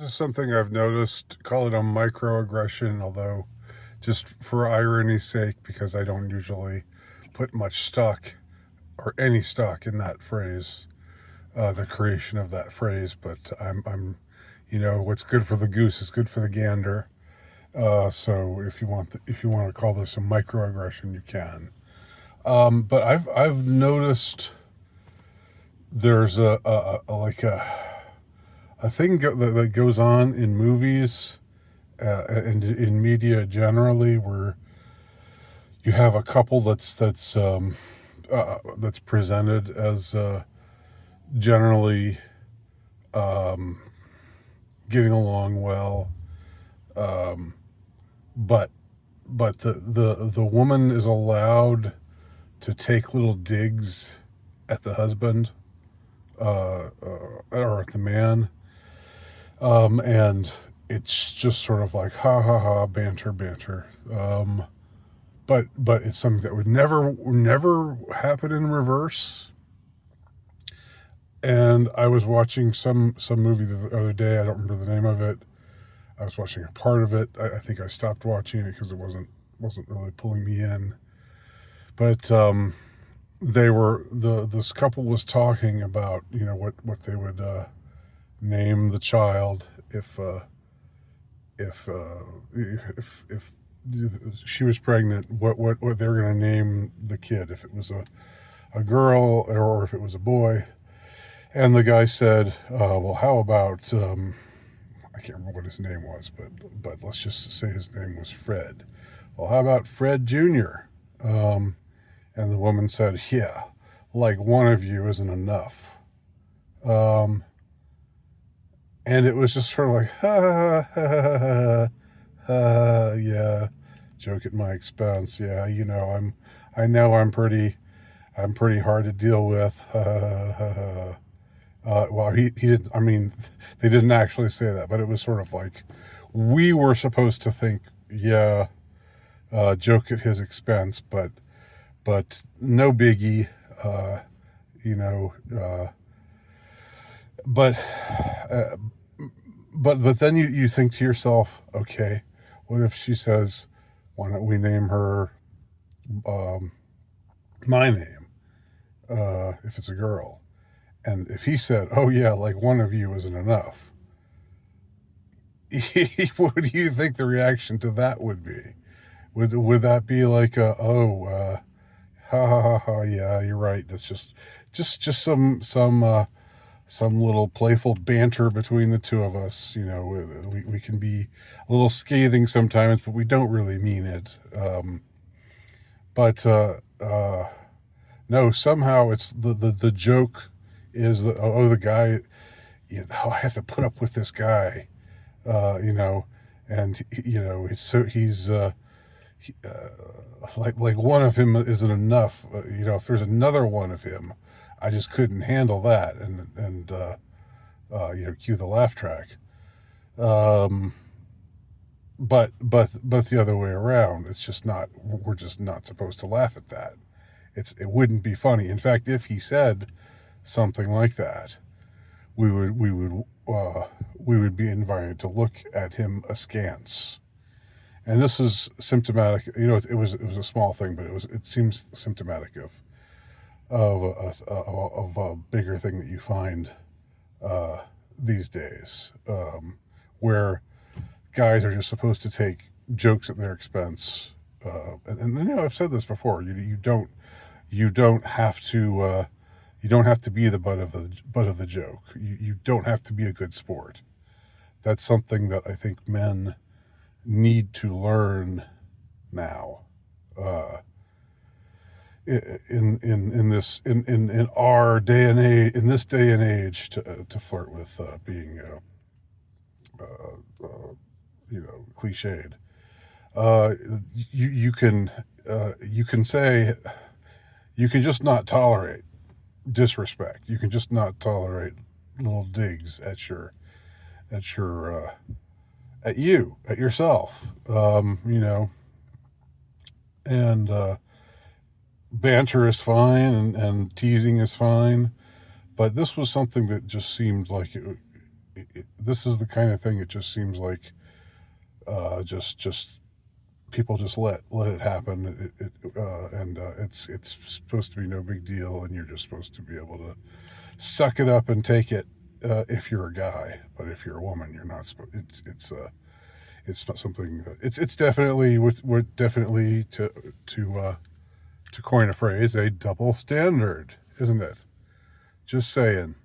This is something I've noticed, call it a microaggression, although just for irony's sake, because I don't usually put much stock or any stock in that phrase, the creation of that phrase. But what's good for the goose is good for the gander. So if you want to call this a microaggression, you can. But I've noticed there's a thing that goes on in movies and in media generally, where you have a couple that's presented as generally um, getting along well, um, but the woman is allowed to take little digs at the husband, or at the man, and it's just sort of like ha ha ha, banter banter. But it's something that would never happen in reverse. And I was watching some movie the other day. I don't remember the name of it. I was watching a part of it. I think I stopped watching it because it wasn't really pulling me in. But this couple was talking about what they would name the child if she was pregnant. What they were going to name the kid, if it was a girl or if it was a boy. And the guy said, well, how about, I can't remember what his name was, but let's just say his name was Fred. Well, how about Fred Jr.? And the woman said, yeah, like one of you isn't enough. Um, and it was just sort of like, ha, ha, ha, ha, ha, yeah, joke at my expense. Yeah, I know I'm pretty hard to deal with. Ha, ha, ha, ha. Well, he didn't. I mean, they didn't actually say that, but it was sort of like we were supposed to think, yeah, joke at his expense, but no biggie, you know. But uh, but then you think to yourself, okay, what if she says, why don't we name her um, my name, if it's a girl? And if he said, oh yeah, like one of you isn't enough, what do you think the reaction to that would be? Would that be like, ha ha ha ha, yeah, you're right. That's just some little playful banter between the two of us. We can be a little scathing sometimes, but we don't really mean it. But no, somehow it's the joke is that, oh, the guy, I have to put up with this guy, and like one of him isn't enough. If there's another one of him, I just couldn't handle that, and cue the laugh track. Um, but the other way around, it's just not. We're just not supposed to laugh at that. It wouldn't be funny. In fact, if he said something like that, we would be invited to look at him askance. And this is symptomatic. It was a small thing, but it seems symptomatic of a bigger thing that you find uh, these days, where guys are just supposed to take jokes at their expense. And I've said this before. You don't have to be the butt of the joke. You don't have to be a good sport. That's something that I think men need to learn now. Uh, in our day and age, in this day and age, to flirt with being cliched. Uh, you can say, you can just not tolerate disrespect. You can just not tolerate little digs at you, at yourself. And banter is fine, and teasing is fine, but this was something that just seemed like this is the kind of thing. It just seems like just people just let it happen. It's supposed to be no big deal, and you're just supposed to be able to suck it up and take it if you're a guy. But if you're a woman, you're not supposed. It's not something. It's definitely we're definitely to coin a phrase, a double standard, isn't it? Just saying.